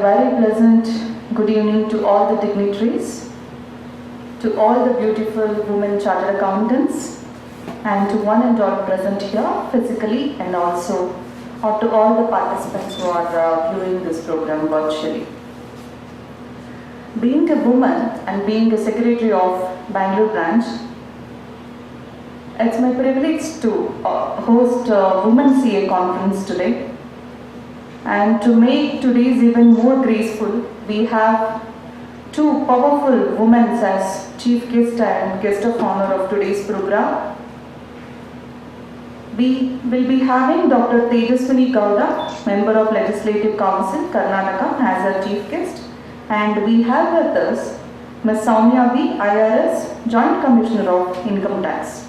very pleasant good evening to all the dignitaries, to all the beautiful women chartered accountants, and to one and all present here physically, and also to all the participants who are viewing this program virtually. Being a woman and being a secretary of Bangalore branch, it's my privilege to host a Women CA conference today. And to make today's even more graceful, we have two powerful women as chief guest and guest of honor of today's program. We will be having Dr. Tejaswini Gowda, Member of Legislative Council, Karnataka, as our chief guest. And we have with us Ms. Soumya V, IRS, Joint Commissioner of Income Tax.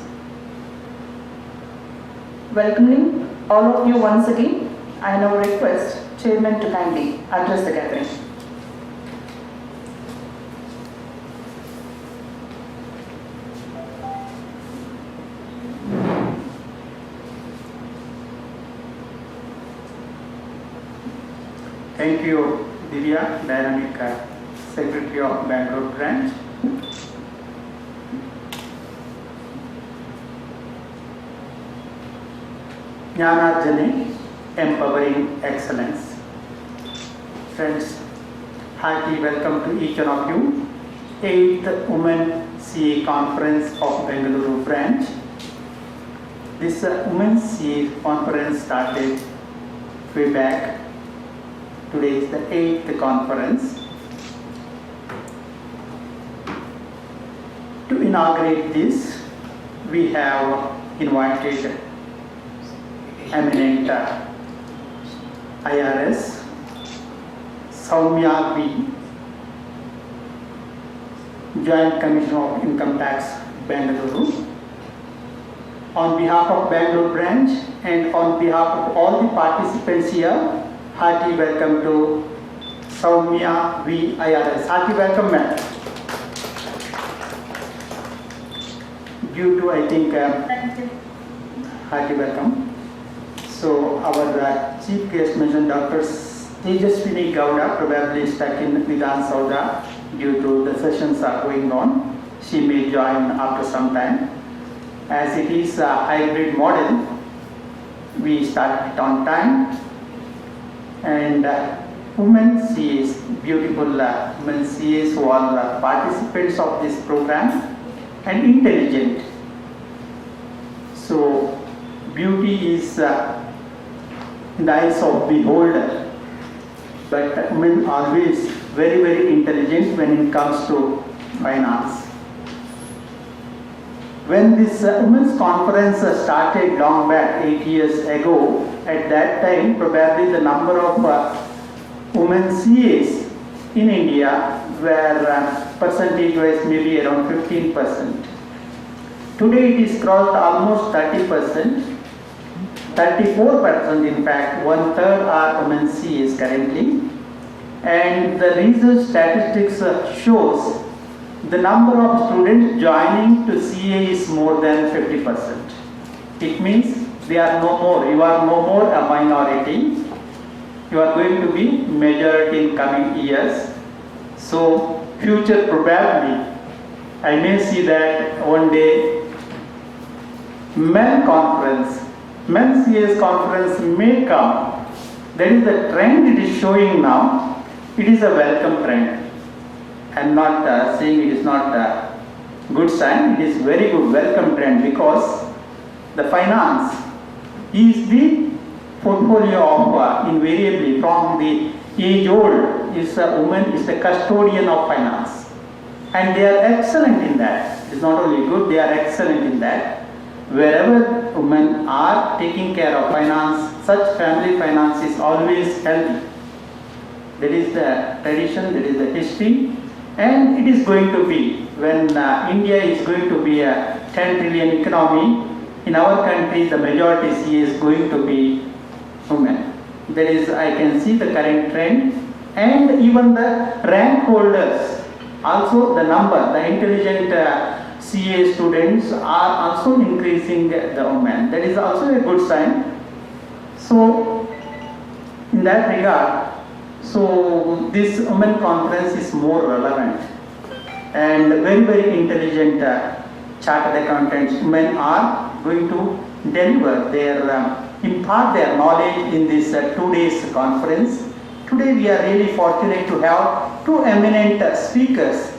Welcoming all of you once again. I now request Chairman to kindly address the gathering. Thank you, Divya, Dynamic Secretary of Bangalore branch. Jnanarjane, empowering excellence. Friends, hearty welcome to each one of you. 8th Women CA Conference of Bengaluru branch. This Women CA conference started way back. Today is the 8th conference. To inaugurate this, we have invited eminent IRS Soumya V, Joint Commissioner of Income Tax, Bengaluru. On behalf of Bangalore branch and on behalf of all the participants here, hearty welcome to Soumya V, IRS. Hearty welcome, ma'am. Due to, I think, hearty welcome. So our chief guest mentioned Dr. Tejaswini Gowda, probably stuck in Vidhan Sauda due to the sessions are going on. She may join after some time. As it is a hybrid model, we start it on time. And women CAs, beautiful women CAs who are participants of this program and intelligent. So beauty is in the eyes of beholder, but women always very, very intelligent when it comes to finance. When this women's conference started long back, 8 years ago, at that time probably the number of women CAs in India were percentage-wise maybe around 15%. Today it is crossed almost 30%. 34% in fact, 1/3 are women CAs currently, and the research statistics shows the number of students joining to CA is more than 50%. It means they are no more, you are no more a minority, you are going to be majority in coming years. So future probably, I may see that one day men CAs conference may come. That is the trend it is showing now. It is a welcome trend. I am not saying it is not a good sign. It is very good welcome trend because the finance is the portfolio of invariably from the age old is a woman is the custodian of finance, and they are excellent in that. It is not only good, they are excellent in that. Wherever women are taking care of finance, such family finance is always healthy. That is the tradition, that is the history, and it is going to be when India is going to be a 10 trillion economy. In our country, the majority CA is going to be women. That is, I can see the current trend, and even the rank holders, also the number, the intelligent CA students are also increasing the women. That is also a good sign. So in that regard, So this women conference is more relevant, and very, very intelligent chartered accountants women are going to deliver their impart their knowledge in this 2 days conference. Today we are really fortunate to have two eminent speakers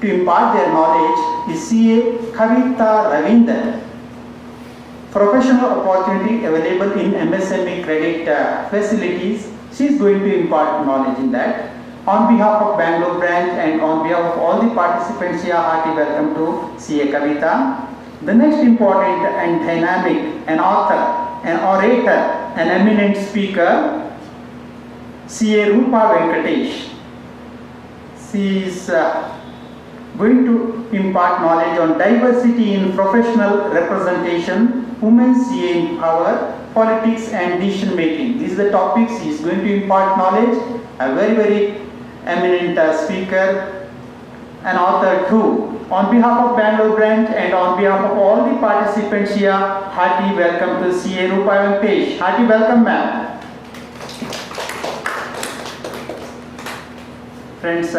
to impart their knowledge. Is CA Kavita Ravindran. Professional opportunity available in MSME credit facilities. She is going to impart knowledge in that. On behalf of Bangalore branch and on behalf of all the participants here, hearty welcome to CA Kavita. The next important and dynamic, an author, an orator, an eminent speaker, CA Rupa Venkatesh. She is going to impart knowledge on diversity in professional representation, women's CA in power, politics and decision making. These are the topics he is going to impart knowledge. A very, very eminent speaker, an author too. On behalf of Bangalore branch and on behalf of all the participants here, hearty welcome to CA Rupa Venkatesh. Hearty welcome, ma'am. Friends,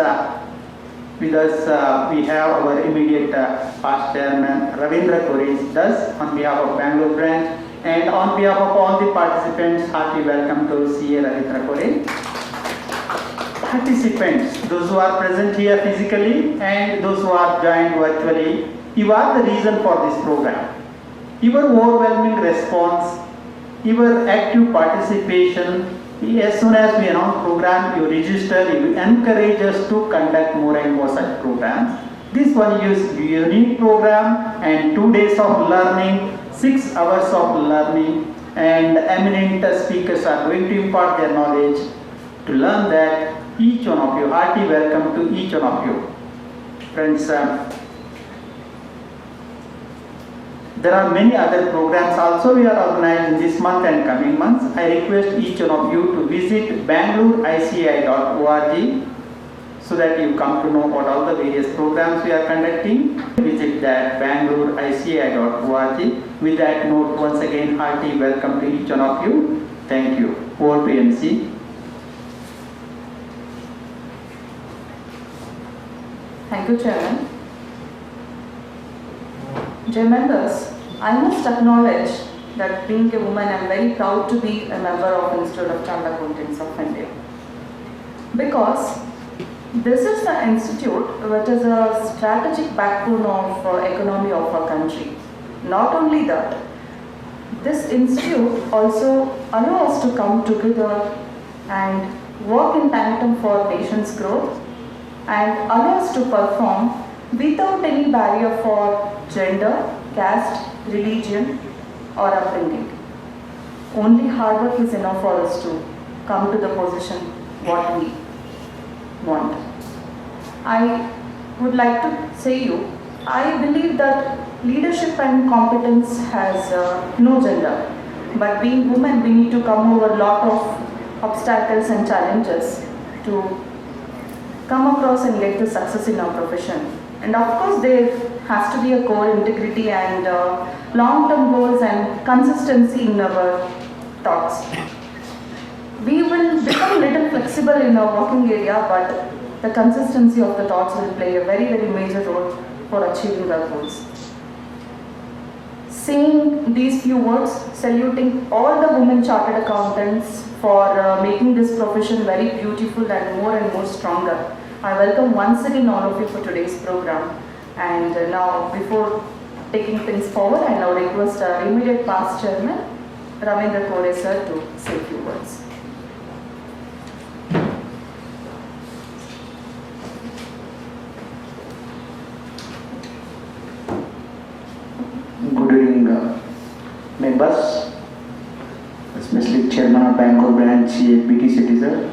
with us we have our immediate past chairman Ravindra Kore. Thus, on behalf of Bangalore branch and on behalf of all the participants, hearty welcome to CA Ravindra Kore. Participants, those who are present here physically and those who are joined virtually, you are the reason for this program. Your overwhelming response, your active participation, as soon as we announce program, you register, you encourage us to conduct more and more such programs. This one is a unique program and 2 days of learning, 6 hours of learning, and eminent speakers are going to impart their knowledge. To learn that, each one of you, hearty welcome to each one of you. Friends, there are many other programs also we are organizing this month and coming months. I request each one of you to visit bangaloreici.org so that you come to know what all the various programs we are conducting. Visit that bangaloreici.org. With that note, once again, hearty welcome to each one of you. Thank you. Over to MC. Thank you, Chairman. Dear members, I must acknowledge that being a woman, I am very proud to be a member of Institute of Chartered Accountants of India. Because this is the institute which is a strategic backbone of economy of our country. Not only that, this institute also allows us to come together and work in tandem for nation's growth and allow us to perform without any barrier for gender, caste, religion or upbringing. Only hard work is enough for us to come to the position what we want. I would like to say you, I believe that leadership and competence has no gender. But being women, we need to come over a lot of obstacles and challenges to come across and get the success in our profession. And of course, there has to be a core integrity and long-term goals and consistency in our thoughts. We will become little flexible in our working area, but the consistency of the thoughts will play a very, very major role for achieving our goals. Saying these few words, saluting all the women chartered accountants for making this profession very beautiful and more stronger. I welcome once again all of you for today's program. And now, before taking things forward, I now request our immediate past chairman, Ravindra Kore sir, to say a few words. Good evening, members, especially Chairman of Bangalore Branch, BT Citizen,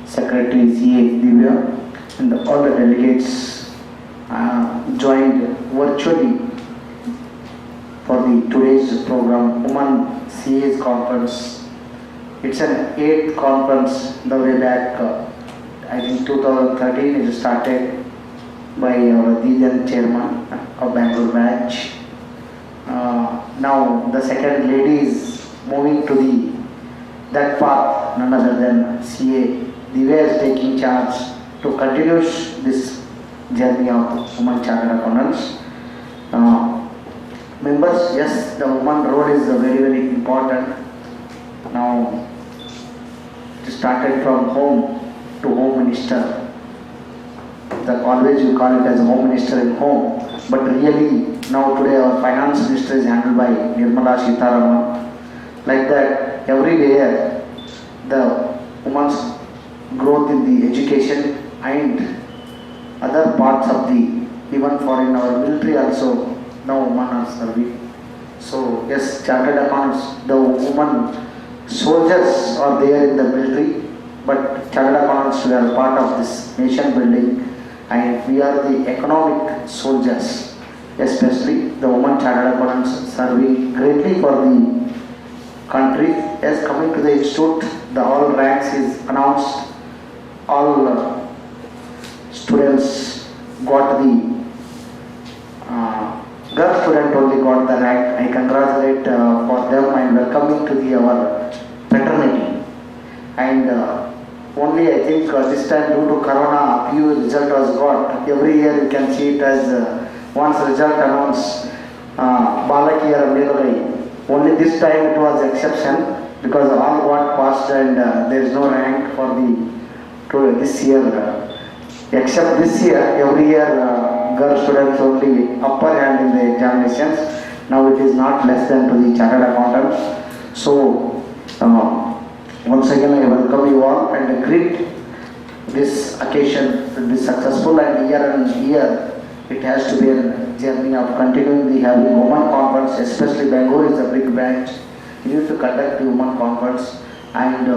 Secretary CA Divya, and all the delegates joined virtually for the today's program, Women CA's Conference. It's an 8th conference the way back, I think 2013 it started by our then Chairman of Bangalore Branch. Now the second lady is moving to that path none other than CA Divya is taking charge to continue this journey of women chartered accountants. Members, yes, the woman role is very important. Now, it started from home to home minister. That always you call it as home minister in home, but really now today our finance minister is handled by Nirmala Sitharaman. Like that, every day the women's growth in the education and other parts of the, even for in our military also, now women are serving. So yes, chartered accountants, the women soldiers are there in the military, but chartered accountants, we are part of this nation building and we are the economic soldiers, especially the women chartered accountants serving greatly for the country. As coming to the institute, the all ranks is announced, all students got the girl student only got the rank. I congratulate for them and welcoming to the our fraternity. And only I think this time due to Corona, few result was got. Every year you can see it as once result announced, Balaki or Melai. Only this time it was exception because all got passed and there is no rank for the this year. Except this year, every year girl students only upper hand in the examinations. Now it is not less than to the chartered accountants. So once again I welcome you all and greet this occasion to be successful, and year it has to be a journey of continuing the having women conference, especially Bangalore is a big branch. You need to conduct the women conference and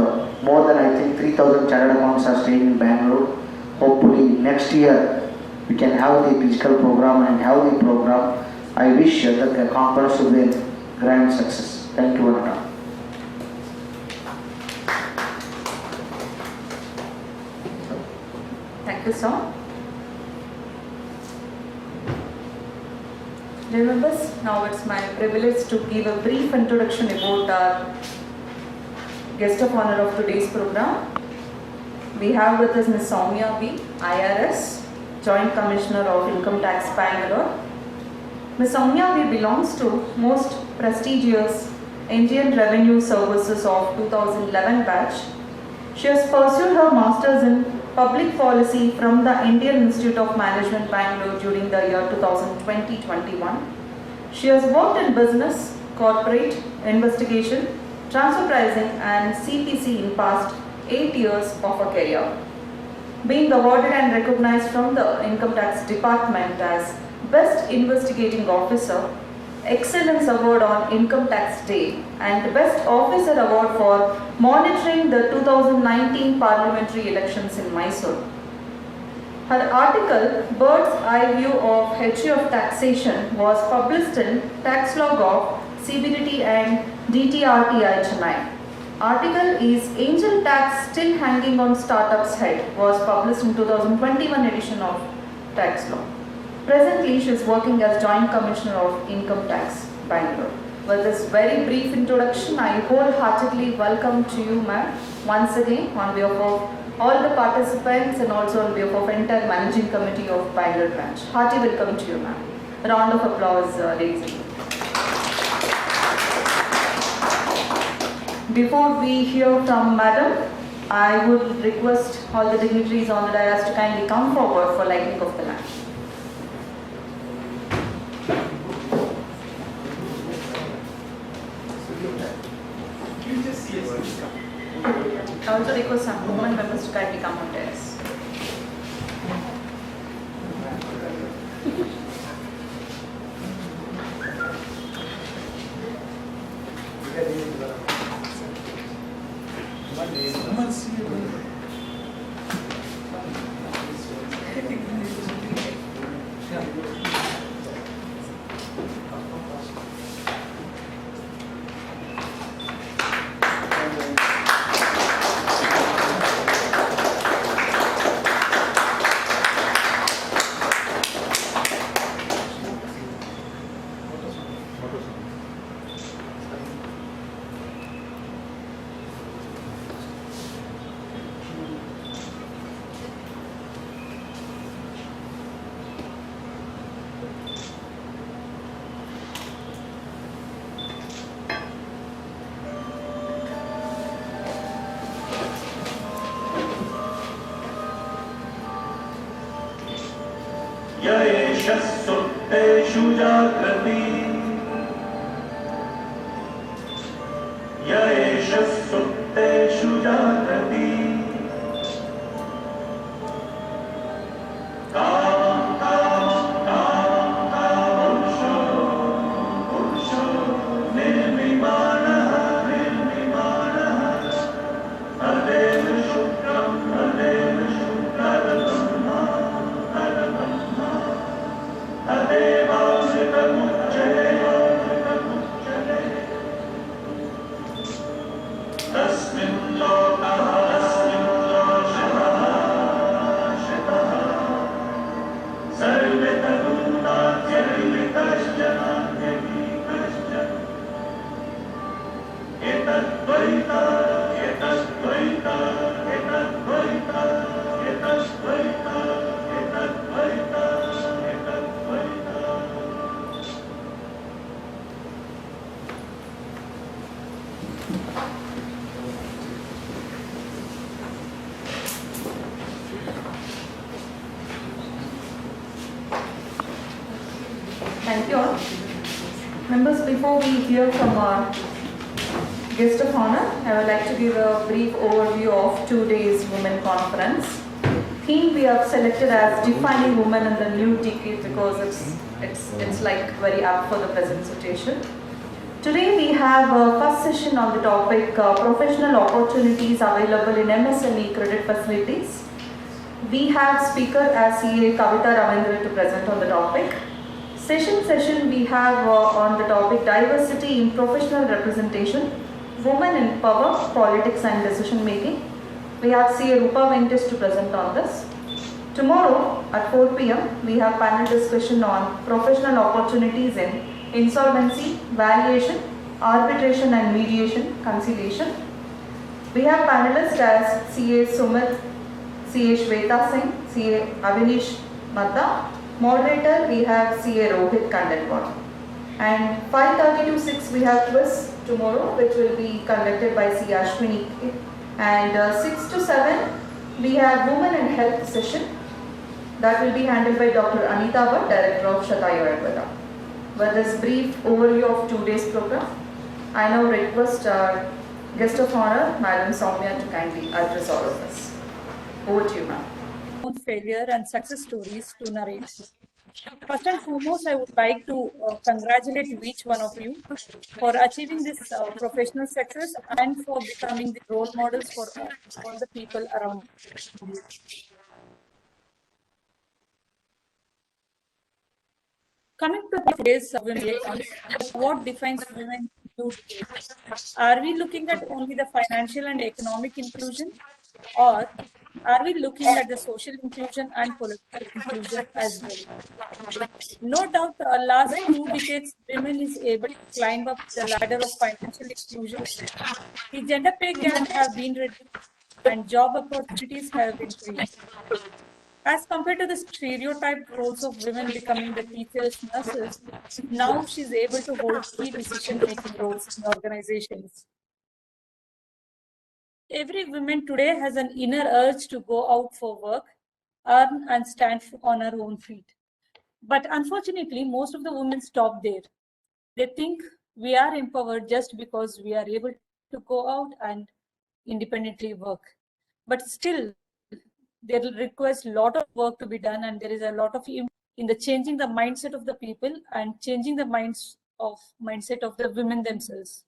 more than I think 3,000 chartered accountants are staying in Bangalore. Hopefully next year we can have the physical program and have the program. I wish that the conference will be a grand success. Thank you, Anata. Thank you, sir. Dear members, now it's my privilege to give a brief introduction about our guest of honor of today's program. We have with us Ms. Soumya B, IRS, Joint Commissioner of Income Tax, Bangalore. Ms. Soumya B belongs to most prestigious Indian Revenue Services of 2011 batch. She has pursued her Masters in Public Policy from the Indian Institute of Management, Bangalore during the year 2020-21. She has worked in business, corporate, investigation, transfer pricing and CPC in past 8 years of her career. Being awarded and recognized from the Income Tax Department as Best Investigating Officer, Excellence Award on Income Tax Day and Best Officer Award for monitoring the 2019 parliamentary elections in Mysore. Her article, Bird's Eye View of History of Taxation, was published in Tax Log of CBDT and DTRTI Chennai. Article is Angel Tax Still Hanging on Startups Head, was published in 2021 edition of Tax Law. Presently, she is working as Joint Commissioner of Income Tax, Bangalore. With this very brief introduction, I wholeheartedly welcome to you, ma'am, once again on behalf of all the participants and also on behalf of entire Managing Committee of Bangalore branch. Hearty welcome to you, ma'am. A round of applause, ladies and gentlemen. Before we hear from Madam, I would request all the dignitaries on the dais to kindly come forward for lighting of the lamp. I also request some women members to kindly come on dais. य एष सुप्तेषु जाग्रति य एष सुप्तेषु जाग्रति कामं कामं कामं कामुषो पुरुषो निर्मिमाणः तदेव शुक्रं तदेवामृतमुच्यते तस्मिन् लोकः शितः सर्वे तदुन्नाद्यैकश्च एतद्वैता एतद्वैता एतद्वैता एतद्वैता एतद्वैता एतद्वैता Thank you all. Members, before we hear from our guest of honor, I would like to give a brief overview of today's Women Conference. Theme we have selected as Defining Women in the New Decade because it's like very apt for the present situation. Today we have a first session on the topic Professional Opportunities Available in MSME Credit Facilities. We have speaker as CA Kavita Ravindra to present on the topic. Session we have on the topic Diversity in Professional Representation, Women in Power, Politics and Decision Making. We have CA Rupa Venkatesh to present on this. Tomorrow at 4 p.m. we have panel discussion on professional opportunities in insolvency, valuation, arbitration and mediation, conciliation. We have panelists as CA Sumit, CA Shweta Singh, CA Avinish Madda. Moderator we have CA Rohit Kandelwal. And 5:30 to 6 we have quiz tomorrow which will be conducted by CA Ashwini. And 6 to 7 we have Women and Health session that will be handled by Dr. Anita Bhatt, Director of Shatayu Ayurveda. With this brief overview of today's program, I now request our guest of honor, Madam Soumya, to kindly address all of us. Over to you, ma'am. Failure and success stories to narrate. First and foremost, I would like to congratulate each one of you for achieving this professional success and for becoming the role models for all the people around you. Coming to today's women, what defines women? Are we looking at only the financial and economic inclusion, or are we looking at the social inclusion and political inclusion as well? No doubt, last 2 decades, women is able to climb up the ladder of financial inclusion. The gender pay gap have been reduced and job opportunities have increased. As compared to the stereotyped roles of women becoming the teachers, nurses, now she's able to hold key decision-making roles in organizations. Every woman today has an inner urge to go out for work, earn and stand on her own feet. But unfortunately, most of the women stop there. They think we are empowered just because we are able to go out and independently work. But still, there requires a lot of work to be done, and there is a lot of in the changing the mindset of the people and changing the mindset of the women themselves.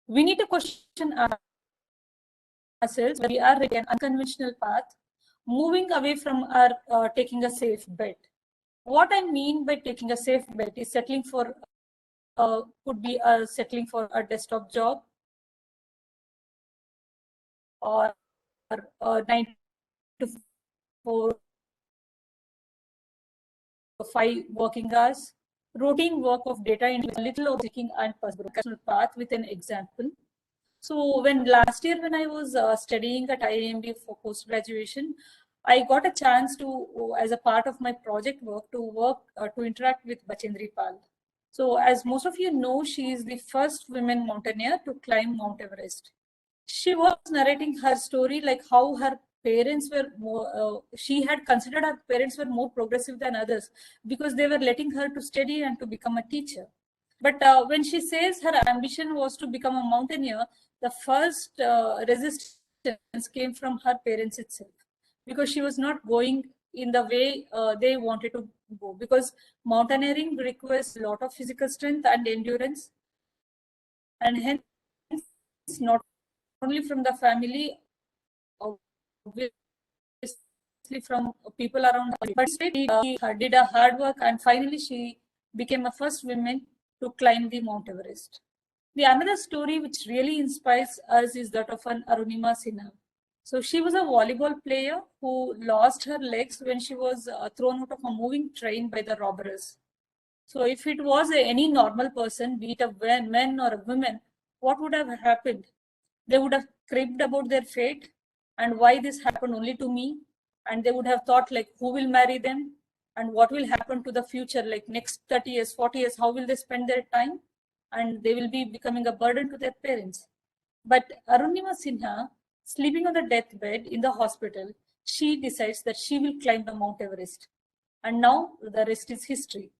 We need to question ourselves. We are on an unconventional path, moving away from our taking a safe bet. What I mean by taking a safe bet is settling for could be settling for a desktop job or 9 to 4 5 working hours, routine work of data in a little of taking and personal path with an example. So when last year when I was studying at IIMB for post graduation, I got a chance to, as a part of my project work, to interact with Bachendri Pal. So as most of you know, she is the first women mountaineer to climb Mount Everest. She was narrating her story, like how her parents were more, she had considered her parents were more progressive than others because they were letting her to study and to become a teacher. But when she says her ambition was to become a mountaineer, the first resistance came from her parents itself, because she was not going in the way they wanted to go, because mountaineering requires a lot of physical strength and endurance, and hence not only from the family, obviously from people around her, but she did a hard work, and finally she became a first woman to climb the Mount Everest. The another story which really inspires us is that of an Arunima Sinha. So she was a volleyball player who lost her legs when she was thrown out of a moving train by the robbers. So if it was any normal person, be it a man or a woman, what would have happened? They would have cribbed about their fate and why this happened only to me. And they would have thought like, who will marry them? And what will happen to the future? Like next 30 years, 40 years, how will they spend their time? And they will be becoming a burden to their parents. But Arunima Sinha, sleeping on the deathbed in the hospital, she decides that she will climb the Mount Everest. And now the rest is history.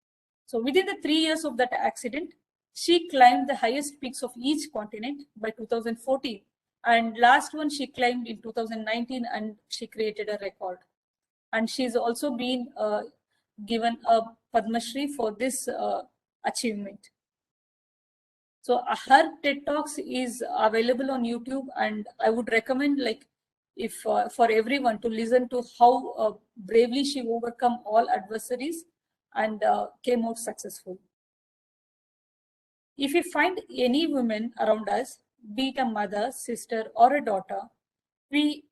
So within the 3 years of that accident, she climbed the highest peaks of each continent by 2014. And last one she climbed in 2019 and she created a record. And she's also been given a Padma Shri for this achievement. So her TED Talks is available on YouTube, and I would recommend like if for everyone to listen to how bravely she overcome all adversaries and came out successful. If we find any woman around us, be it a mother, sister, or a daughter, who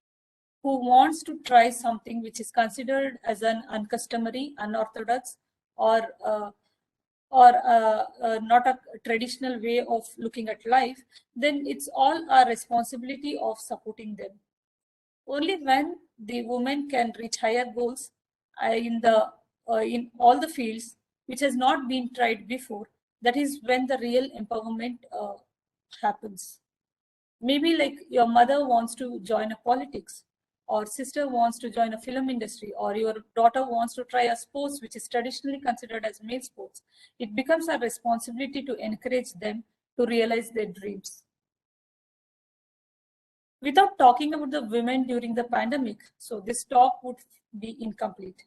wants to try something which is considered as an uncustomary, unorthodox, or not a traditional way of looking at life, then it's all our responsibility of supporting them. Only when the woman can reach higher goals in all the fields which has not been tried before, that is when the real empowerment happens. Maybe like your mother wants to join a politics, or sister wants to join a film industry, or your daughter wants to try a sports which is traditionally considered as male sports. It becomes our responsibility to encourage them to realize their dreams. Without talking about the women during the pandemic, so this talk would be incomplete.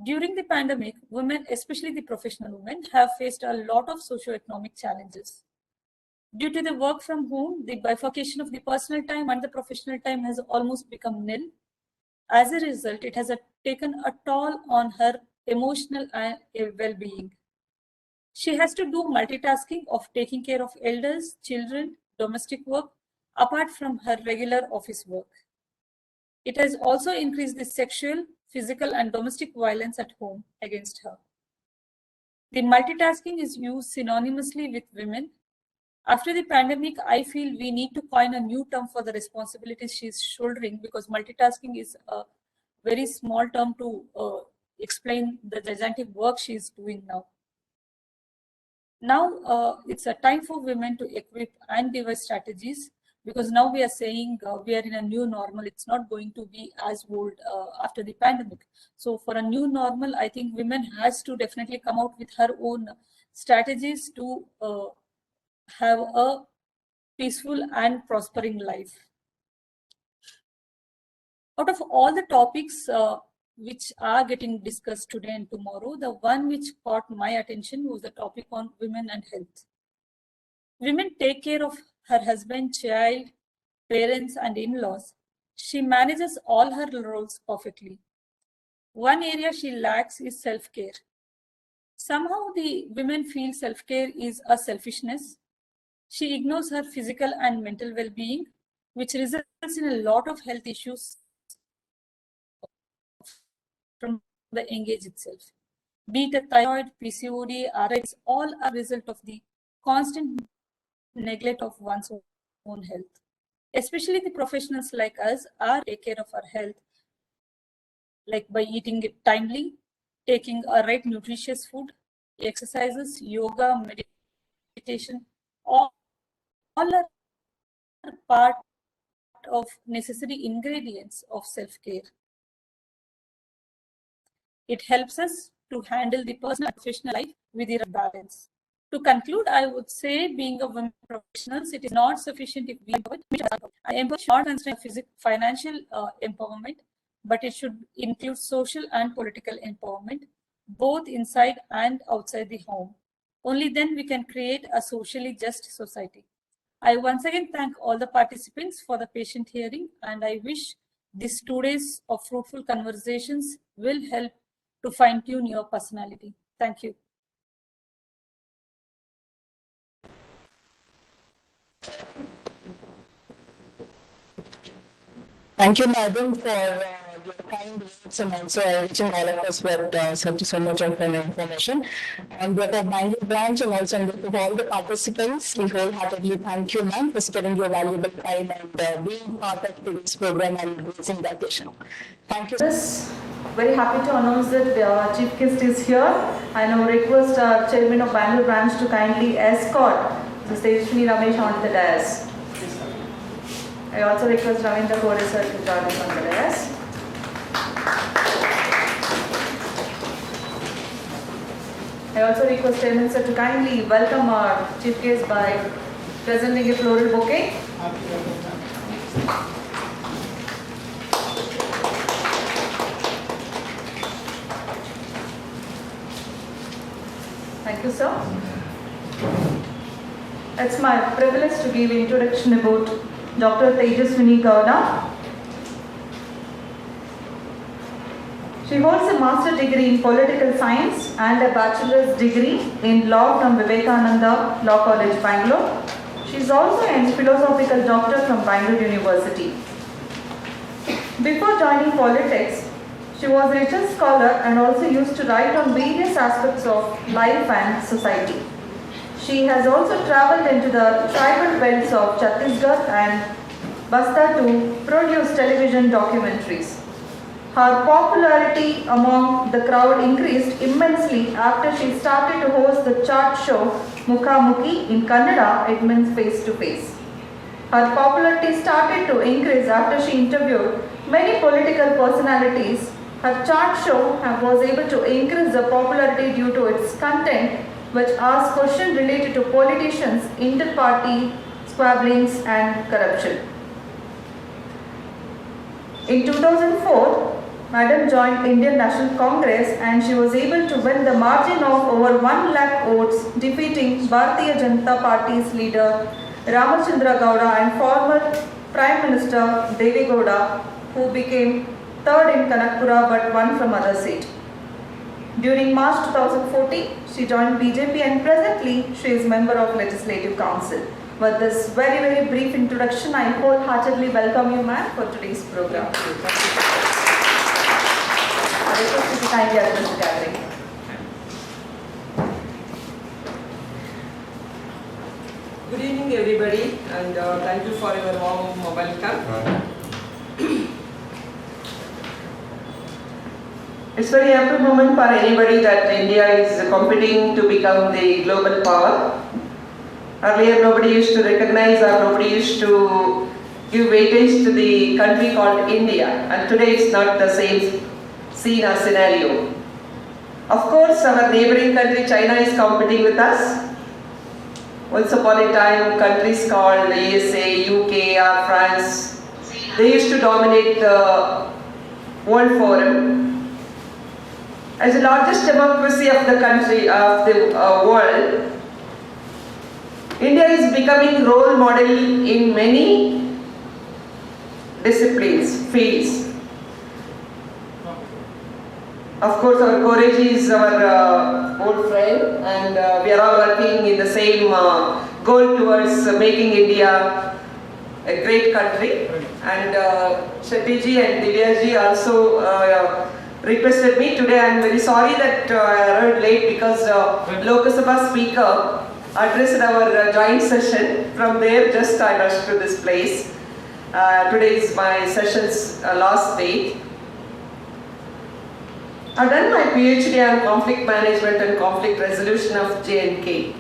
During the pandemic, women, especially the professional women, have faced a lot of socioeconomic challenges. Due to the work from home, the bifurcation of the personal time and the professional time has almost become nil. As a result, it has taken a toll on her emotional well-being. She has to do multitasking of taking care of elders, children, domestic work, apart from her regular office work. It has also increased the sexual, physical, and domestic violence at home against her. The multitasking is used synonymously with women. After the pandemic, I feel we need to coin a new term for the responsibilities she's shouldering, because multitasking is a very small term to explain the gigantic work she's doing now. Now it's a time for women to equip and devise strategies, because now we are saying we are in a new normal. It's not going to be as old after the pandemic. So for a new normal, I think women has to definitely come out with her own strategies to have a peaceful and prospering life. Out of all the topics which are getting discussed today and tomorrow, the one which caught my attention was the topic on women and health. Women take care of her husband, child, parents, and in-laws. She manages all her roles perfectly. One area she lacks is self-care. Somehow the women feel self-care is a selfishness. She ignores her physical and mental well-being, which results in a lot of health issues from the young age itself. Be it a thyroid, PCOD, RX, all are a result of the constant neglect of one's own health. Especially the professionals like us are take care of our health, like by eating it timely, taking a right nutritious food, exercises, yoga, meditation, all are part of necessary ingredients of self-care. It helps us to handle the personal and professional life with the right balance. To conclude, I would say being a women professionals, it is not sufficient if we empower. Empower should not constrain financial empowerment, but it should include social and political empowerment, both inside and outside the home. Only then we can create a socially just society. I once again thank all the participants for the patient hearing, and I wish these 2 days of fruitful conversations will help to fine-tune your personality. Thank you. Thank you, madam, for your kind words and also enriching all of us with so much of information. On behalf of Bangalore branch and also on behalf of all the participants, we wholeheartedly thank you, ma'am, for spending your valuable time and being part of today's program and raising the occasion. Thank you. Yes, very happy to announce that the chief guest is here. I now request our chairman of Bangalore branch to kindly escort Mr. Sri Ramesh onto the dais. I also request Ravindra Kore sir to join us on the dais. I also request Chairman sir to kindly welcome our chief guest by presenting a floral bouquet. Thank you, sir. It's my privilege to give introduction about Dr. Tejaswini Gowda. She holds a master's degree in political science and a bachelor's degree in law from Vivekananda Law College, Bangalore. She is also a philosophical doctor from Bangalore University. Before joining politics, she was a research scholar and also used to write on various aspects of life and society. She has also travelled into the tribal belts of Chhattisgarh and Basta to produce television documentaries. Her popularity among the crowd increased immensely after she started to host the chart show Mukhamukhi in Kannada, it means face to face. Her popularity started to increase after she interviewed many political personalities. Her chart show was able to increase the popularity due to its content, which asks questions related to politicians, inter-party squabblings and corruption. In 2004, Madam joined Indian National Congress and she was able to win the margin of over 1 lakh votes, defeating Bharatiya Janata Party's leader Ramachandra Gowda and former Prime Minister Devi Gowda, who became third in Kanakpura but won from other seat. During March 2014, she joined BJP and presently she is member of Legislative Council. With this very brief introduction, I wholeheartedly welcome you, ma'am, for today's program. I request you to kindly address the gathering. Good evening, everybody, and thank you for your warm welcome. It's very happy moment for anybody that India is competing to become the global power. Earlier, nobody used to recognize or nobody used to give weightage to the country called India, and today it's not the same scene or scenario. Of course, our neighboring country China is competing with us. Once upon a time, countries called USA, UK or France, they used to dominate the world forum. As the largest democracy of the country, of the world, India is becoming role model in many disciplines, fields. Of course, our Courage is our old friend, and we are all working in the same goal towards making India a great country. And Shetty and Divyaji also requested me. Today I am very sorry that I arrived late because Lok Sabha Speaker addressed our joint session. From there just I rushed to this place. Today is my session's last day. I've done my PhD on conflict management and conflict resolution of J&K.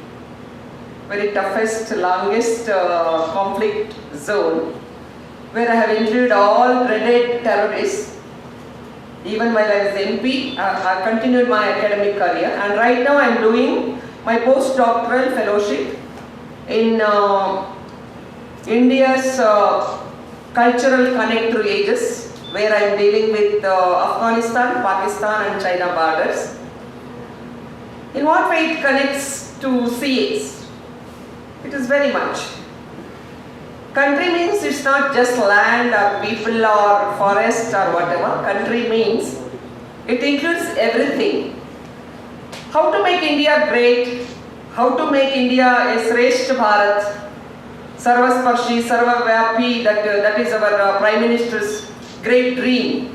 Very toughest, longest conflict zone. where I have interviewed all dreaded terrorists. Even while I was MP, I continued my academic career, and right now I am doing my postdoctoral fellowship in India's cultural connect through ages, where I am dealing with Afghanistan, Pakistan and China borders. In what way it connects to CAs? It is very much. Country means it's not just land or people or forest or whatever. Country means it includes everything. How to make India great, how to make India a Shrestha Bharat, Sarvasparshi, Sarvavyapi, that is our Prime Minister's great dream.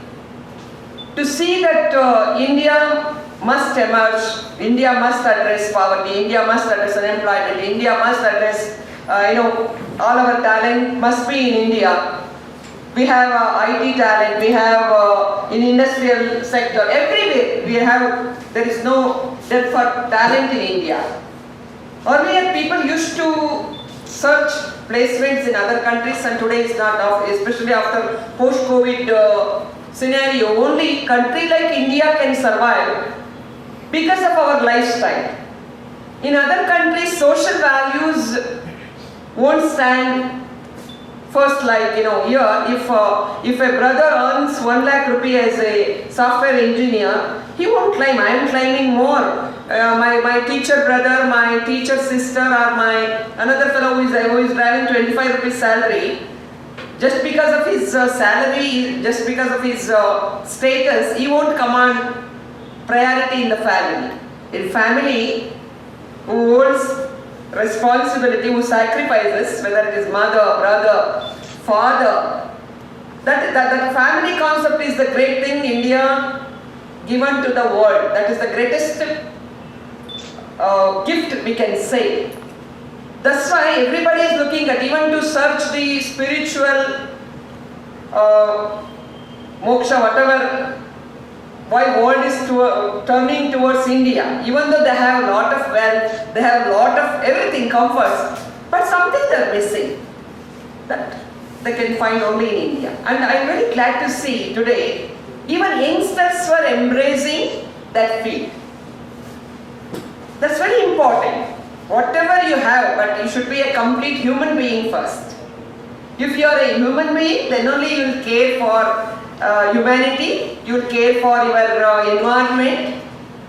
To see that India must emerge, India must address poverty, India must address unemployment, India must address, all our talent must be in India. We have IT talent, we have in industrial sector, everywhere there is no depth for talent in India. Earlier people used to search placements in other countries, and today it's not off, especially after post-COVID scenario. Only country like India can survive because of our lifestyle. In other countries, social values won't stand first, like here, if a brother earns 1 lakh rupee as a software engineer, he won't claim, I am claiming more. My teacher brother, my teacher sister, or another fellow who is driving 25 rupees salary, just because of his salary, just because of his status, he won't command priority in the family. In family, who holds responsibility, who sacrifices, whether it is mother, brother, father, that family concept is the great thing India given to the world. That is the greatest gift we can say. That's why everybody is looking at, even to search the spiritual moksha, whatever, why world is turning towards India. Even though they have a lot of wealth, they have a lot of everything, comforts, but something they are missing that they can find only in India. And I am very glad to see today, even youngsters were embracing that field. That's very important. Whatever you have, but you should be a complete human being first. If you are a human being, then only you will care for humanity, you will care for your environment.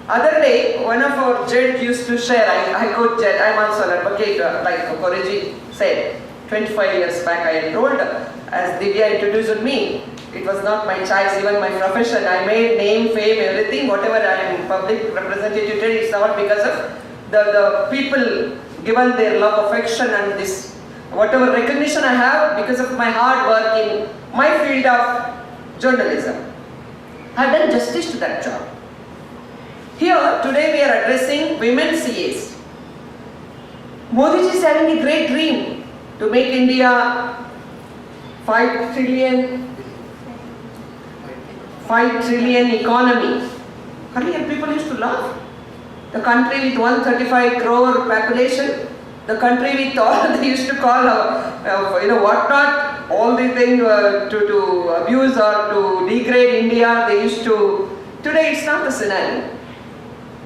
Other day, one of our judge used to share, I quote judge, I am also an advocate, like Koriji said, 25 years back I enrolled, as Divya introduced me. It was not my choice, even my profession. I made name, fame, everything, whatever I am public representative today, it's not because of the people given their love, affection and this, whatever recognition I have because of my hard work in my field of journalism. I have done justice to that job. Here, today we are addressing women CAs. Modi ji is having a great dream to make India 5 trillion economy. Earlier people used to laugh. The country with 135 crore population, the country with all they used to call, what not, all the things to abuse or to degrade India, they used to. Today it's not the scenario.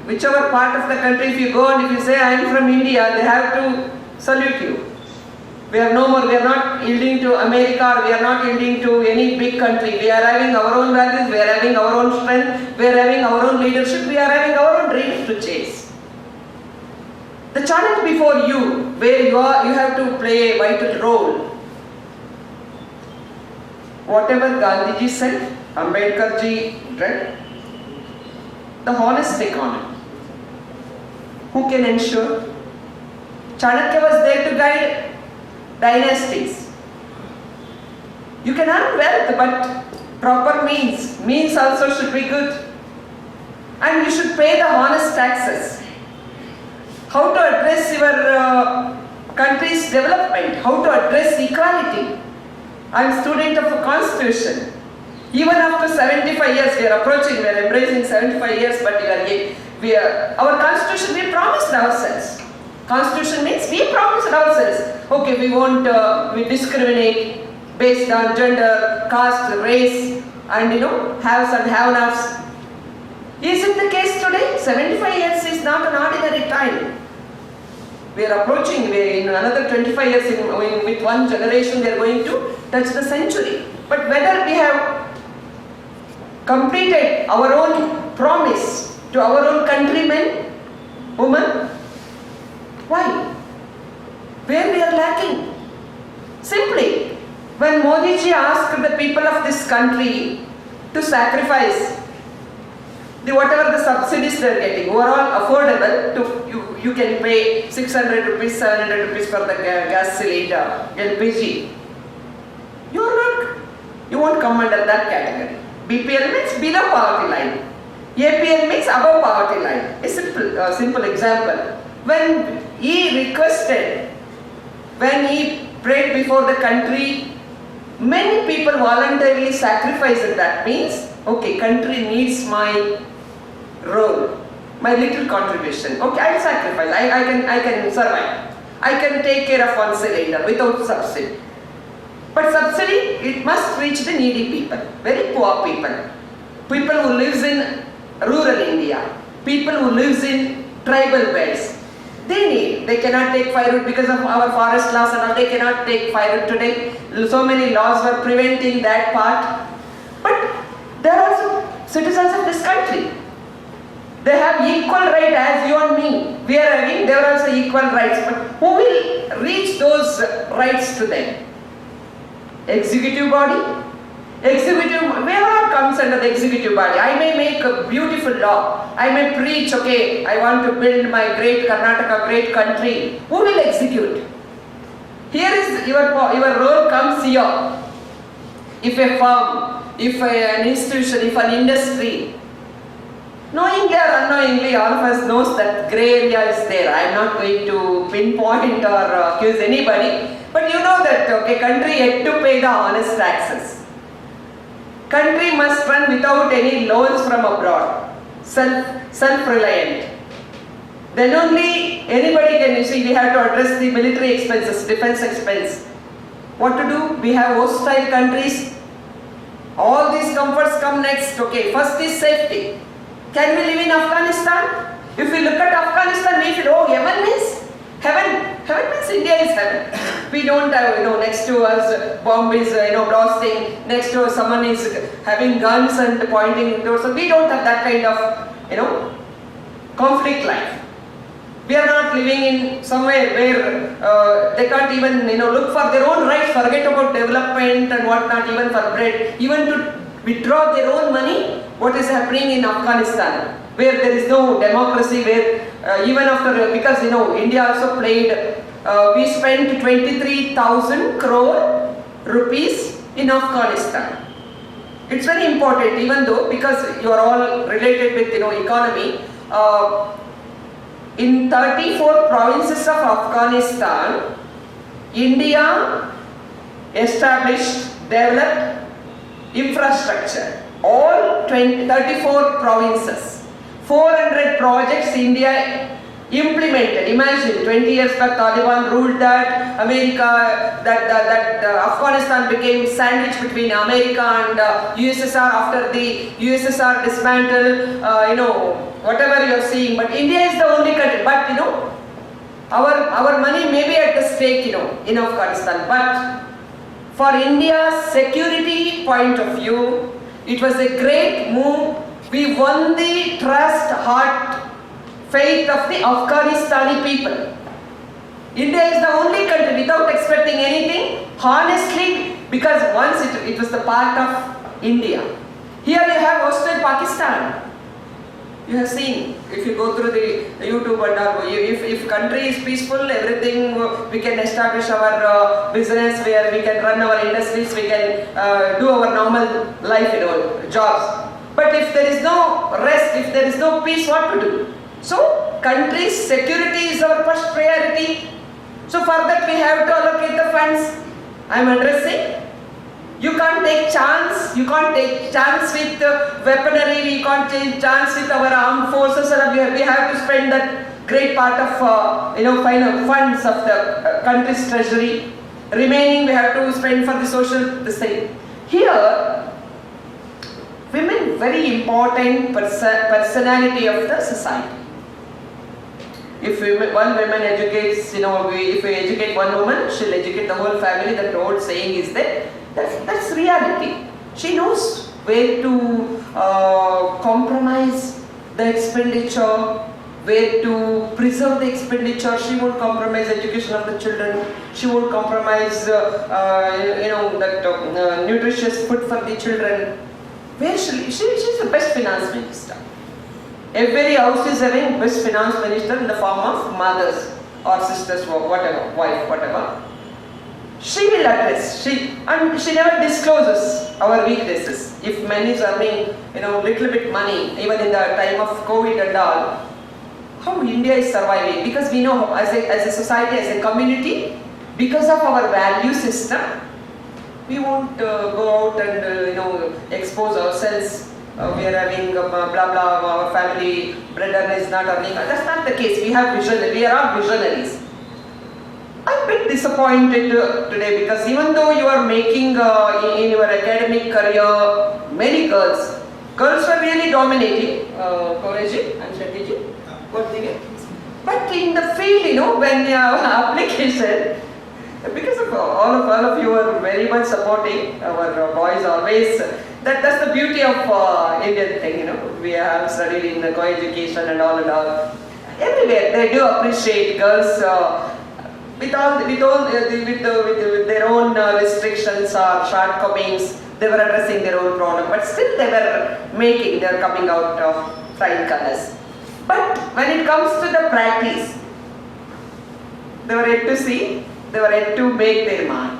Whichever part of the country, if you go and if you say I am from India, they have to salute you. We are no more, we are not yielding to America, we are not yielding to any big country. We are having our own values, we are having our own strength, we are having our own leadership, we are having our own dreams to chase. The challenge before you, where you are, you have to play a vital role. Whatever Gandhiji said, Ambedkarji read, the honest economy. Who can ensure? Chanakya was there to guide dynasties. You can earn wealth, but proper means also should be good. And you should pay the honest taxes. How to address your country's development, how to address equality. I am a student of a constitution. Even after 75 years, we are approaching, we are embracing 75 years, but our constitution, we promised ourselves. Constitution means we promised ourselves, okay, we won't we discriminate based on gender, caste, race, and haves and have-nots. Is it the case today? 75 years is not an ordinary time. We are approaching, in another 25 years, with one generation, we are going to touch the century. But whether we have completed our own promise to our own countrymen, women, why? Where we are lacking? Simply, when Modi ji asked the people of this country to sacrifice whatever the subsidies they are getting, who are all affordable, you can pay 600 rupees, 700 rupees for the gas cylinder, LPG. You won't come under that category. BPL means below poverty line. APL means above poverty line. A simple example. When he requested, when he prayed before the country, many people voluntarily sacrificed. That means, okay, country needs my role, my little contribution. Okay, I'll sacrifice. I can survive. I can take care of one cylinder without subsidy. But subsidy, it must reach the needy people, very poor people, people who lives in rural India, people who lives in tribal belts. They cannot take firewood because of our forest laws and all, they cannot take firewood today. So many laws were preventing that part. But they are also citizens of this country. They have equal right as you and me. We are having, they are also equal rights. But who will reach those rights to them? Executive body? Where comes under the executive body? I may make a beautiful law. I may preach, okay, I want to build my great Karnataka, great country. Who will execute? Here is your role comes here. If a firm, if an institution, if an industry, knowingly or unknowingly, all of us knows that grey area is there. I am not going to pinpoint or accuse anybody. But you know that, okay, country yet to pay the honest taxes. Country must run without any loans from abroad, self-reliant. Then only anybody can, you see, we have to address the military expenses, defense expense. What to do? We have hostile countries. All these comforts come next, okay. First is safety. Can we live in Afghanistan? If we look at Afghanistan, we feel, oh, Yemen means heaven. Heaven means India is heaven. We don't have, next to us, bomb is, blasting. Next to us, someone is having guns and pointing towards us. We don't have that kind of, conflict life. We are not living in somewhere where they can't even, look for their own rights, forget about development and whatnot, even for bread, even to withdraw their own money. What is happening in Afghanistan, where there is no democracy, where even after, because India also played, we spent 23,000 crore rupees in Afghanistan. It's very important, even though, because you are all related with economy. In 34 provinces of Afghanistan, India established, developed infrastructure. All 34 provinces, 400 projects India implemented. Imagine 20 years back Taliban ruled that, America, that Afghanistan became sandwiched between America and USSR after the USSR dismantled, whatever you are seeing. But India is the only country, but our money may be at the stake, in Afghanistan. But for India's security point of view, it was a great move. We won the trust, heart, faith of the Afghanistani people. India is the only country without expecting anything, honestly, because once it was the part of India. Here you have hosted Pakistan. You have seen, if you go through the YouTube and all, if country is peaceful, everything, we can establish our business, where we can run our industries, we can do our normal life, jobs. But if there is no rest, if there is no peace, what to do? So, country's security is our first priority. So for that we have to allocate the funds. I am addressing. You can't take chance. You can't take chance with weaponry. We can't take chance with our armed forces. We have to spend that great part of funds of the country's treasury. remaining we have to spend for the social, this thing. Here, women very important personality of the society. If one woman educates, if we educate one woman, she'll educate the whole family. That old saying is there. That's reality. She knows where to compromise the expenditure, where to preserve the expenditure. She won't compromise education of the children. She won't compromise, nutritious food for the children. Where she's the best finance minister. Every house is having best finance minister in the form of mothers or sisters, or whatever, wife, whatever. She will address. She never discloses our weaknesses. If men is earning, little bit money, even in the time of COVID and all, how India is surviving? Because we know as a society, as a community, because of our value system, we won't go out and expose ourselves. We are having blah blah. Our family breadwinner is not earning. That's not the case. We are all visionaries. I'm a bit disappointed today because even though you are making in your academic career, many girls were really dominating. Koreji and Shettyji, but in the field, when application. Because of all of you are very much supporting our boys always. That's the beauty of Indian thing. We have studied in the co-education and all. Everywhere they do appreciate girls with their own restrictions or shortcomings. They were addressing their own problem, but still they were coming out of flying colors. But when it comes to the practice, they were yet to see. They were yet to make their mark.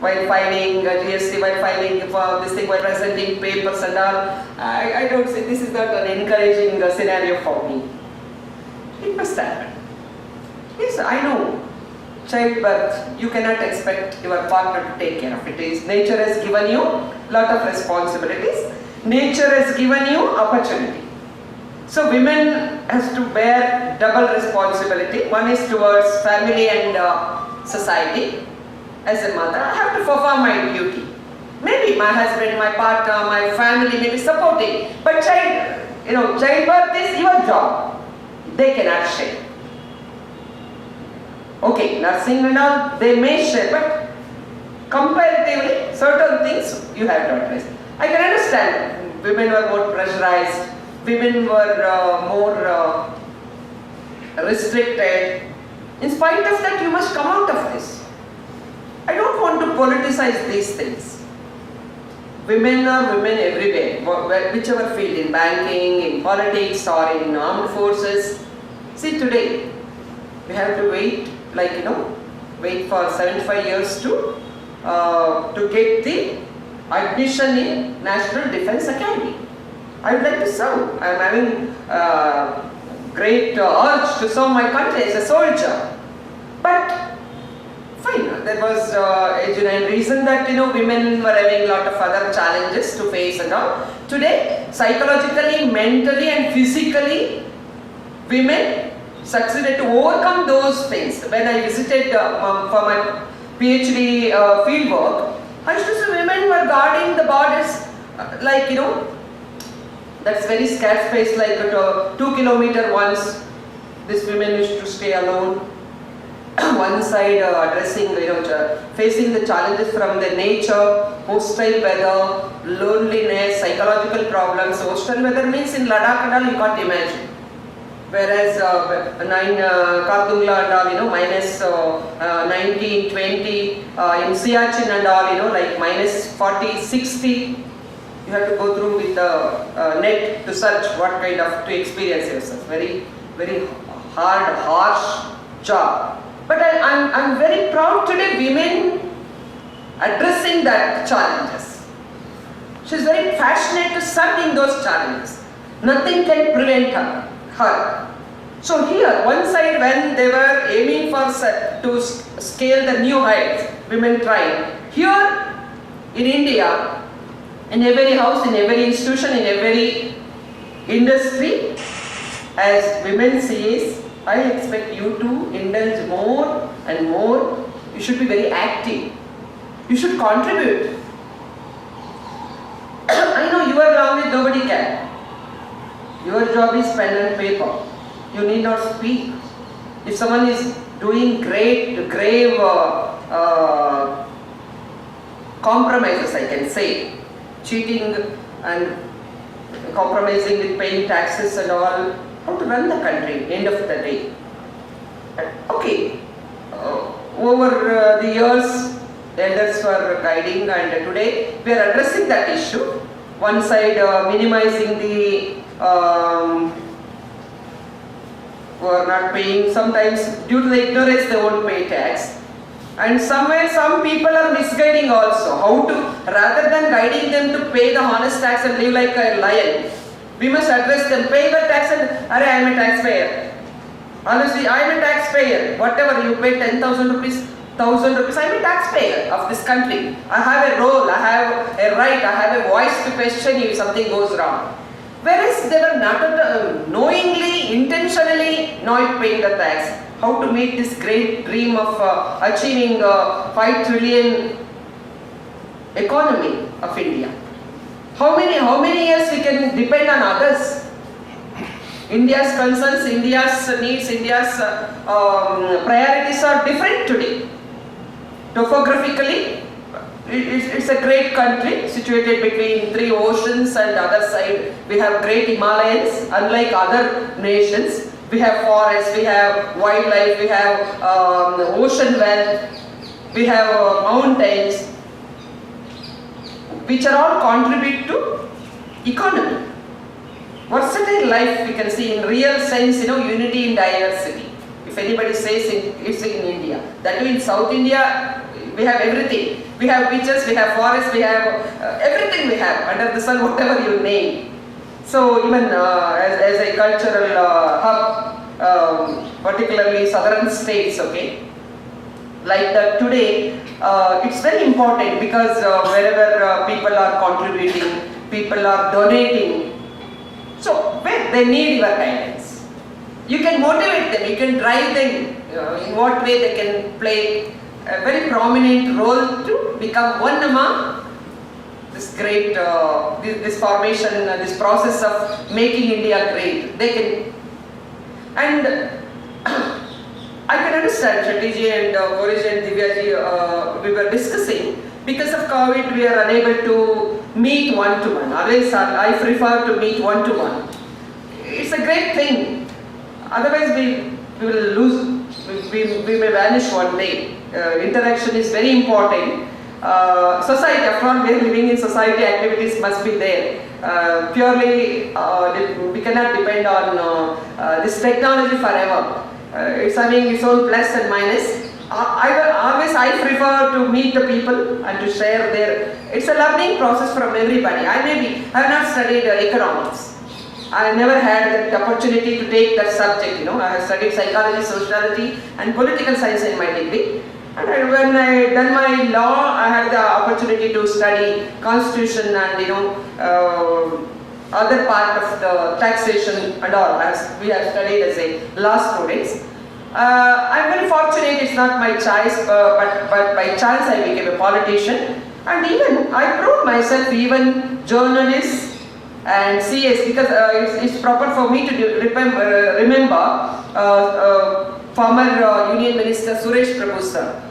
While filing GST, while filing for this thing, while presenting papers and all, I don't say this is not an encouraging scenario for me. It must happen. Yes, I know. Childbirth, you cannot expect your partner to take care of it. Nature has given you lot of responsibilities. Nature has given you opportunity. So women has to bear double responsibility. One is towards family and society. As a mother, I have to perform my duty. Maybe my husband, my partner, my family may be supporting, but childbirth is your job. They cannot share. Okay, nursing and all, they may share, but comparatively, certain things you have to address. I can understand women were more pressurized. Women were more restricted. In spite of that, you must come out of this. I don't want to politicize these things. Women are women everywhere, whichever field, in banking, in politics, or in armed forces. See, today, we have to wait, wait for 75 years to get the admission in National Defence Academy. I would like to serve. I am having great urge to serve my country as a soldier. But fine, there was a genuine reason that women were having a lot of other challenges to face and all. Today, psychologically, mentally and physically, women succeeded to overcome those things. When I visited for my PhD fieldwork, I used to see women who were guarding the borders that's very scarce space, like 2 kilometer once. These women used to stay alone. One side addressing, facing the challenges from the nature, hostile weather, loneliness, psychological problems. Hostile weather means in Ladakh and all you can't imagine. Whereas Kardungla and all, minus 19, 20, in Siachen and all, like minus 40, 60. You have to go through with the net to search what kind of, to experience yourself. Very, very hard, harsh job. But I'm very proud today women addressing that challenges. She's very passionate to serve in those challenges. Nothing can prevent her. So here, one side when they were aiming for to scale the new heights, women tried. Here in India, in every house, in every institution, in every industry, as women says, I expect you to indulge more and more You should be very active. You should contribute. I know your language nobody can. Your job is pen and paper. You need not speak. If someone is doing grave compromises, I can say, cheating and compromising with paying taxes and all, how to run the country, end of the day. Okay, over the years, the elders were guiding, and today we are addressing that issue. One side minimizing the who are not paying, sometimes due to the ignorance they won't pay tax. And somewhere some people are misguiding also, how to, rather than guiding them to pay the honest tax and live like a lion, we must address them, pay the tax and, I am a taxpayer. Honestly, I am a taxpayer, whatever you pay 10,000 rupees, 1,000 rupees, I am a taxpayer of this country. I have a role, I have a right, I have a voice to question you if something goes wrong. Whereas they were not knowingly, intentionally not paying the tax. How to meet this great dream of achieving 5 trillion economy of India. How many years we can depend on others? India's concerns, India's needs, India's priorities are different today. Topographically, it's a great country situated between 3 oceans, and the other side we have great Himalayas. Unlike other nations, we have forests, we have wildlife, we have ocean wealth, we have mountains, which are all contribute to economy. Versatile life we can see in real sense, unity in diversity. If anybody says it's in India, that too in South India, we have everything. We have beaches, we have forests, we have everything we have under the sun, whatever you name. So even as a cultural hub, particularly southern states, okay, like that today, it's very important because wherever people are contributing, people are donating, so they need your guidance. You can motivate them, you can drive them, in what way they can play a very prominent role to become one among this great, this formation, this process of making India great. They can, and I can understand Shetty and Gorish and Divyaji, we were discussing, because of COVID we are unable to meet one-to-one. Otherwise I prefer to meet one-to-one. It's a great thing. Otherwise we will lose, we may vanish one day. Interaction is very important. Society, after all we are living in society, activities must be there. Purely we cannot depend on this technology forever. It's having its own plus and minus. I prefer to meet the people and to share their, it's a learning process from everybody. I have not studied economics. I never had that opportunity to take that subject, I have studied psychology, sociology and political science in my degree. And when I done my law, I had the opportunity to study constitution and other part of the taxation and all, as we have studied as a law students. I'm very fortunate, it's not my choice, but by chance I became a politician. And even I proved myself even journalist and CS, because it's proper for me to remember former Union Minister Suresh Prabhu sir.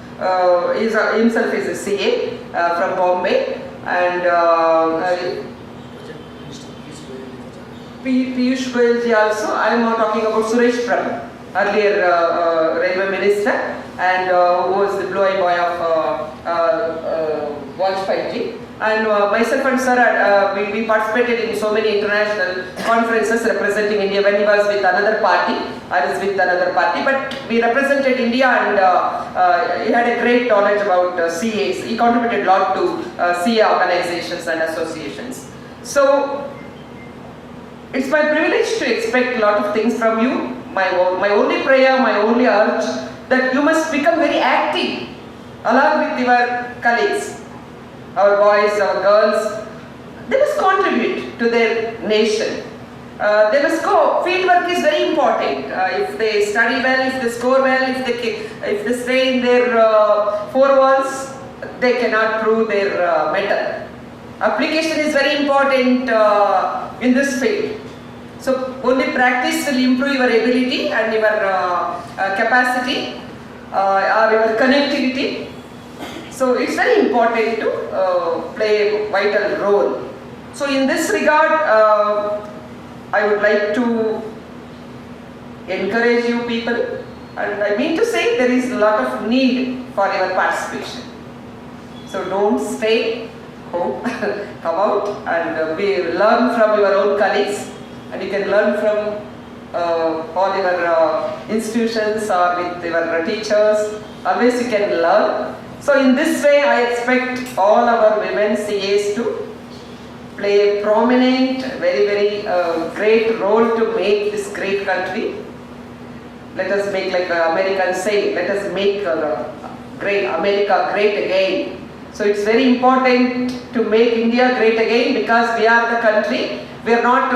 Himself is a CA from Bombay, and Piyush Goyal ji also. I am talking about Suresh Prabhu, earlier railway minister, and who was the blue-eye boy of Vajpayee ji. And myself and sir, we participated in so many international conferences representing India. When he was with another party, I was with another party, but we represented India, and he had a great knowledge about CAs. He contributed a lot to CA organizations and associations. So it's my privilege to expect a lot of things from you. My only prayer, my only urge, that you must become very active along with your colleagues. Our boys, our girls, they must contribute to their nation. they must go. Field work is very important. If they study well, if they score well, if they stay in their four walls, they cannot prove their mettle. Application is very important in this field. So only practice will improve your ability and your capacity or your connectivity. So it's very important to play a vital role. So in this regard, I would like to encourage you people, and I mean to say there is a lot of need for your participation. So don't stay home, come out and learn from your own colleagues, and you can learn from all your institutions or with your teachers. Always you can learn. So in this way, I expect all our women CAs to play a prominent, very great role to make this great country. Let us make, like Americans say, let us make great America great again. So it's very important to make India great again, because we are the country. We are not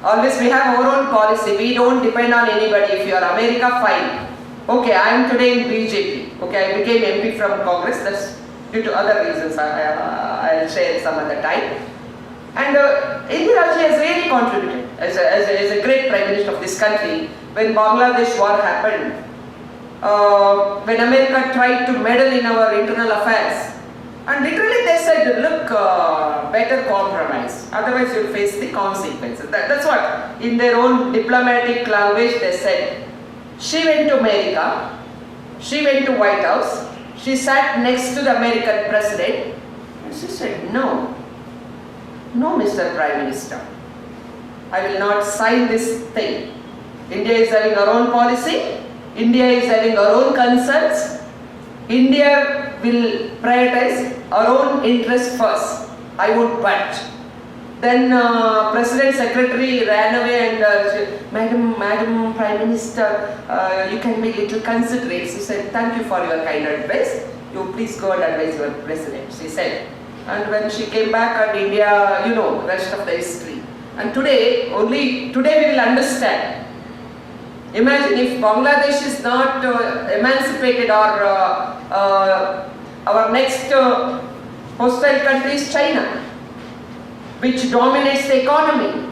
always, we have our own policy. We don't depend on anybody. If you are America, fine. Okay, I am today in BJP. Okay, I became MP from Congress. That's due to other reasons. I'll share some other time. And Indira Ji has really contributed as a great Prime Minister of this country. When Bangladesh war happened, when America tried to meddle in our internal affairs, and literally they said, look, better compromise, otherwise you'll face the consequences. That's what, in their own diplomatic language, they said. She went to America, she went to White House, she sat next to the American president, and she said, no, Mr. Prime Minister, I will not sign this thing. India is having our own policy, India is having our own concerns, India will prioritize our own interests first. I won't budge. Then President Secretary ran away and said, Madam Prime Minister, you can be little considerate. She said, thank you for your kind advice. You please go and advise your president, she said. And when she came back and India, you know, rest of the history. And today, only today we will understand. Imagine if Bangladesh is not emancipated, or our next hostile country is China, which dominates the economy.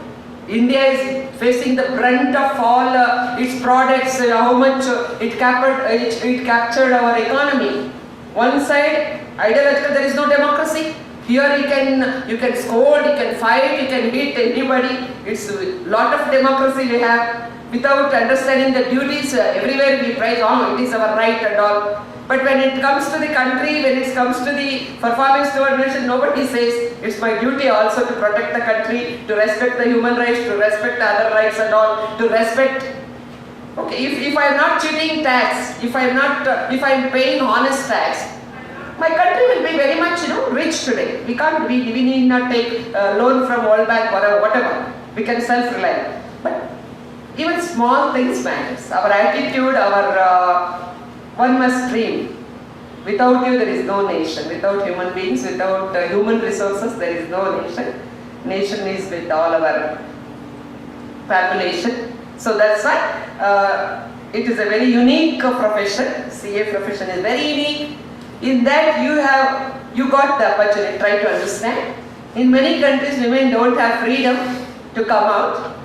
India is facing the brunt of all its products, how much it captured our economy. One side, ideological, there is no democracy. Here you can scold, you can fight, you can beat anybody. It's a lot of democracy we have. Without understanding the duties, everywhere we praise, oh, it is our right and all. But when it comes to the country, when it comes to the performance toward nation, nobody says, it's my duty also to protect the country, to respect the human rights, to respect the other rights and all, to respect. Okay, if I am not cheating tax, if I am paying honest tax, my country will be very much, rich today. We need not take loan from World Bank or whatever. We can self-rely. But even small things matters. Our attitude, one must dream. Without you, there is no nation. Without human beings, without human resources, there is no nation. Nation is with all our population. So that's why it is a very unique profession. CA profession is very unique. In that you got the opportunity. Try to understand. In many countries, women don't have freedom to come out.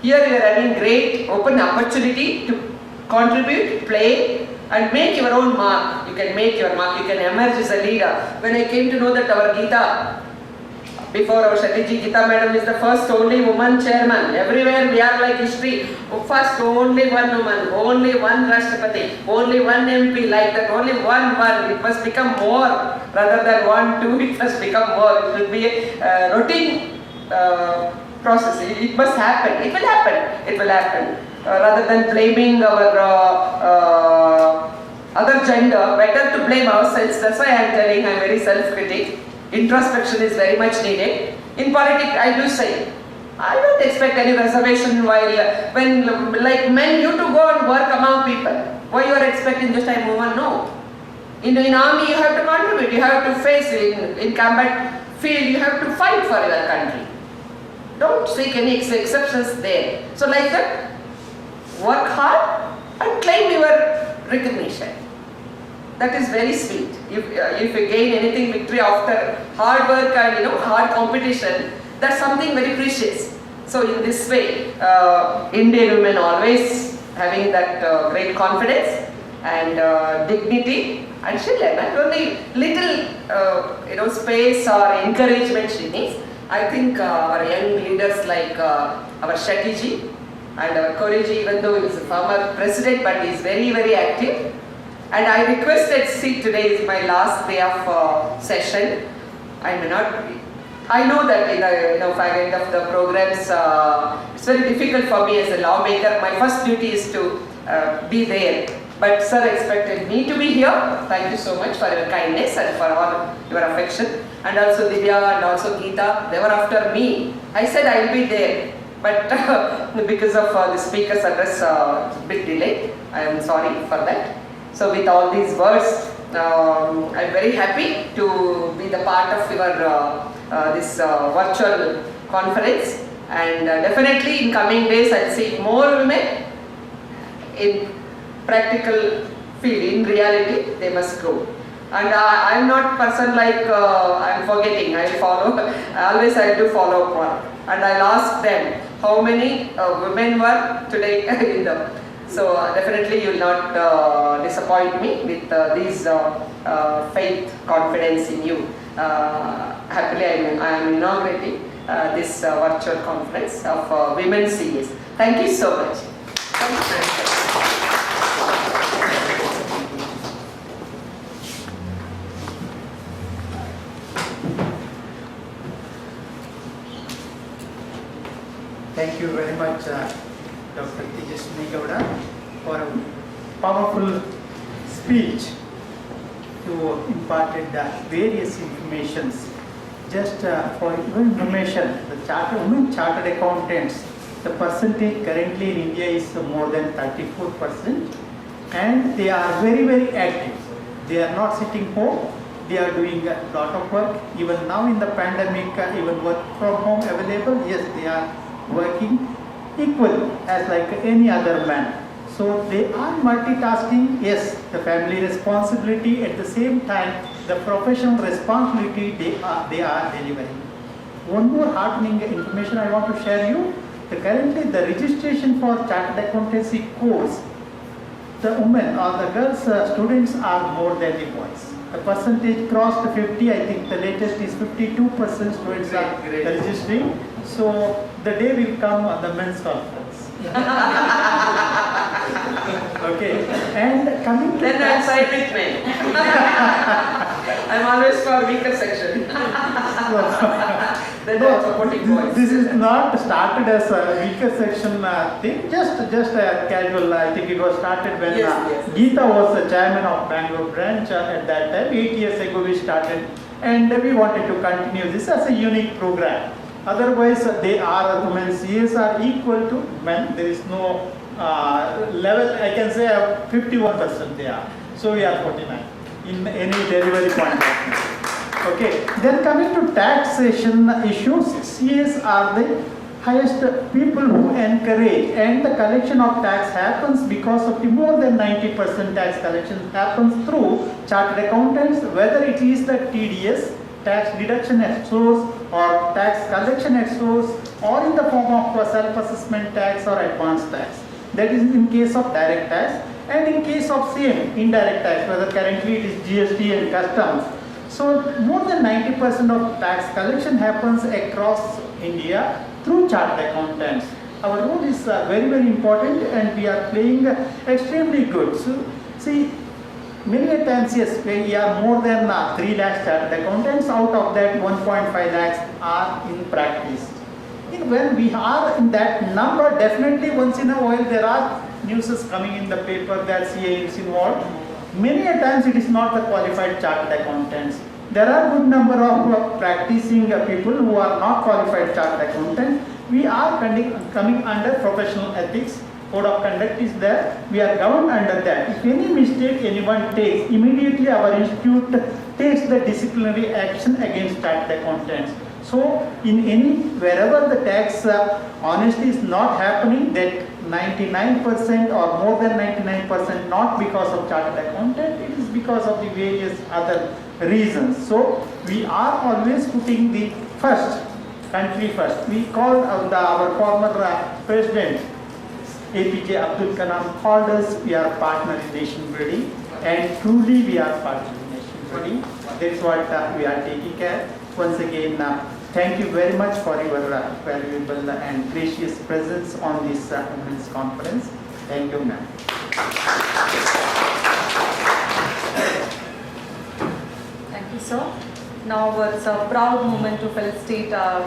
Here you are having great open opportunity to contribute, play, and make your own mark. You can make your mark. You can emerge as a leader. When I came to know that our Geeta, before our Shatiji, Geeta Madam is the first only woman chairman. Everywhere we are like history. First only one woman, only one Rashtrapati, only one MP, like that, only one. It must become more rather than 1, 2. It must become more. It will be a routine process. It must happen. It will happen. Rather than blaming our other gender, better to blame ourselves. That's why I am telling, I am very self-critic. Introspection is very much needed. In politics, I do say, I don't expect any reservation when like men, you to go and work among people. Why you are expecting just a woman? No. In army, you have to contribute. You have to face in combat field. You have to fight for your country. don't seek any exceptions there. So like that, work hard and claim your recognition. That is very sweet. If you gain anything victory after hard work and hard competition, that's something very precious. So in this way, Indian women always having that great confidence and dignity, and she not only little space or encouragement she needs. I think our young leaders like our Shetty ji and our Kori ji, even though he is a former president, but he is very, very active. And I requested, see, today is my last day of session. I may not. I know that if I end of the programs, it's very difficult for me as a lawmaker. My first duty is to be there. But sir expected me to be here. Thank you so much for your kindness and for all your affection. And also Divya and also Geeta, they were after me. I said I will be there. But because of the speaker's address, a bit delayed. I am sorry for that. So with all these words, I'm very happy to be the part of your this virtual conference, and definitely in coming days I'll see more women in practical field. In reality, they must go. And I'm not person like I'm forgetting. I follow. Always I do follow up one, and I'll ask them how many women were today in the. So definitely you will not disappoint me with these faith, confidence in you. Happily I am inaugurating this virtual conference of Women CAs. Thank you so much. Thank you very much. Thank you very much, Dr. Tejaswini Gowda, for a powerful speech to imparted various informations. Just for your information, the women chartered accountants, the percentage currently in India is more than 34%, and they are very, very active. They are not sitting home. They are doing a lot of work. Even now in the pandemic, even work from home available, yes, they are working equal as like any other man. So they are multitasking, yes, the family responsibility, at the same time the professional responsibility they are delivering. One more heartening information I want to share you. Currently the registration for chartered accountancy course, the women or the girls students are more than the boys. The percentage crossed 50, I think the latest is 52% students are registering. So the day will come on the men's conference. Okay, and coming to then I'll side with men. I'm always for weaker section. Then I'm supporting boys. This is not started as a weaker section thing, just a casual. I think it was started when Yes. Geeta was the chairman of Bangalore branch at that time. 8 years ago we started, and we wanted to continue this as a unique program. Otherwise, they are women CAs are equal to men. There is no level. I can say 51% they are. So we are 49 in any delivery point of view. Okay. Then coming to taxation issues, CAs are the highest people who encourage, and the collection of tax happens because of the more than 90% tax collection happens through chartered accountants, whether it is the TDS, tax deduction at source, or tax collection at source, or in the form of self-assessment tax or advance tax. That is in case of direct tax, and in case of same indirect tax, whether currently it is GST and customs. So more than 90% of tax collection happens across India through chartered accountants. Our role is very, very important, and we are playing extremely good. So see, many a times, yes, we are more than 3 lakhs chartered accountants. Out of that, 1.5 lakhs are in practice. When we are in that number, definitely once in a while there are news coming in the paper that CA is involved. Many a times it is not the qualified chartered accountants. There are good number of practicing people who are not qualified chartered accountants. We are coming under professional ethics. Code of conduct is there. We are governed under that. If any mistake anyone takes, immediately our institute takes the disciplinary action against chartered accountants. So in wherever the tax honesty is not happening, that 99% or more than 99% not because of chartered accountant, it is because of the various other reasons. So we are always putting the first, country first. We called our former president APJ Abdul Kalam called us, we are partner in nation building, and truly we are partner in nation building. That's what we are taking care. Once again, thank you very much for your valuable and gracious presence on this women's conference. Thank you, ma'am. Thank you, sir. Now it's a proud moment to felicitate our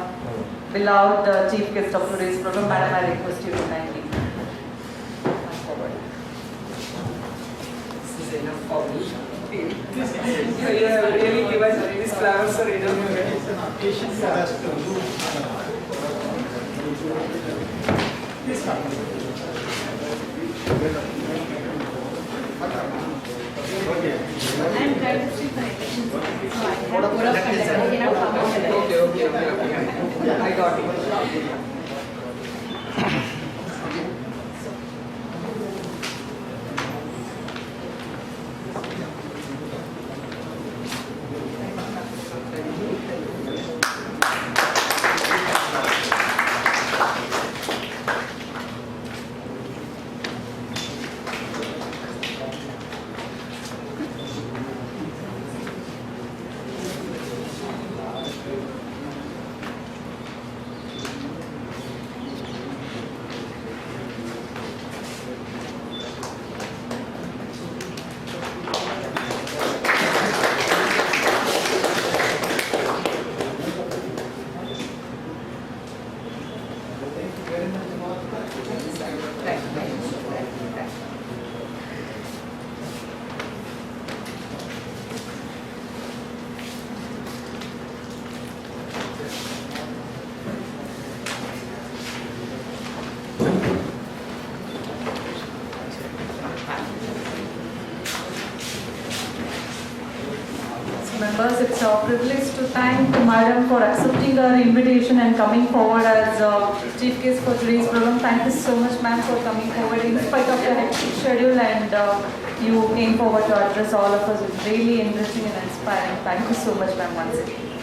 beloved chief guest of today's program. Madam, I request you to kindly come forward. This is enough for me. You have really given these flowers are enough. I'm trying to see connections. Okay. I got it. Members, it's our privilege to thank Madam for accepting our invitation and coming forward as chief guest for today's program. Thank you so much, ma'am, for coming forward in spite of your hectic schedule, and you came forward to address all of us. It's really enriching and inspiring. Thank you so much, ma'am, once again.